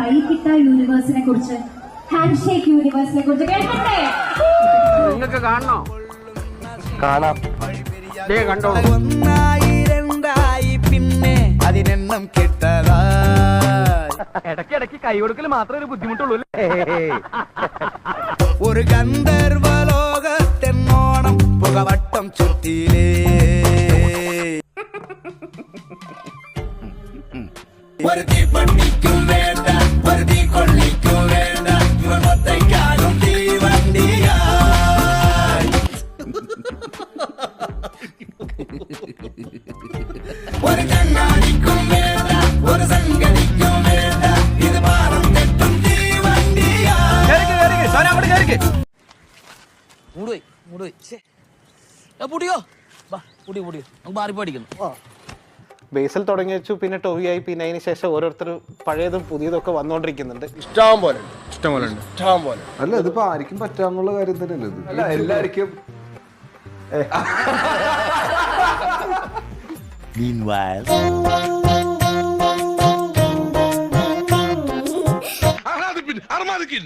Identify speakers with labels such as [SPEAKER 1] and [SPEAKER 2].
[SPEAKER 1] കൈകിട്ട യൂണിവേഴ്സിനെ കുറിച്ച്, hand shake യൂണിവേഴ്സിനെ കുറിച്ച് കേൾക്കട്ടെ?
[SPEAKER 2] നിങ്ങൾക്ക് കാണണോ?
[SPEAKER 3] കാണാം.
[SPEAKER 2] കണ്ടോ?
[SPEAKER 4] ഒന്നായി രണ്ടായി പിന്നെ അതിനെണ്ണം കിട്ടതാ.
[SPEAKER 2] ഇടയ്ക്കിടയ്ക്ക് കൈ കൊടുക്കൽ മാത്രമേ ഒരു ബുദ്ധിമുട്ടുള്ളൂ.
[SPEAKER 4] ഒരു ഗന്ധർവലോകത്തെന്നോണം പുകവട്ടം ചുറ്റിലേ. ഒരു തീപ്പട്ടിക്കും വേണ്ട, ഒരു തീ കൊള്ളിക്കും വേണ്ട, ഇവത്തെക്കാളും തീവണ്ടിയായി. ഒരു കണ്ണാടിക്കും വേണ്ട, ഒരു സംഗതിക്കും വേണ്ട, ഇത് മാറും തെറ്റും തീവണ്ടിയായി.
[SPEAKER 3] ബേസിൽ തുടങ്ങി വെച്ചു, പിന്നെ ടോവിയായി, പിന്നെ അതിന് ശേഷം ഓരോരുത്തർ പഴയതും പുതിയതൊക്കെ വന്നുകൊണ്ടിരിക്കുന്നുണ്ട്.
[SPEAKER 5] ഇഷ്ടം പോലെ
[SPEAKER 6] അല്ല, ഇതിപ്പോ ആർക്കും പറ്റാന്നുള്ള കാര്യം തന്നെയല്ലേ ഇത്?
[SPEAKER 5] അല്ല, എല്ലാവർക്കും
[SPEAKER 4] Meanwhile,
[SPEAKER 5] Armadıkin!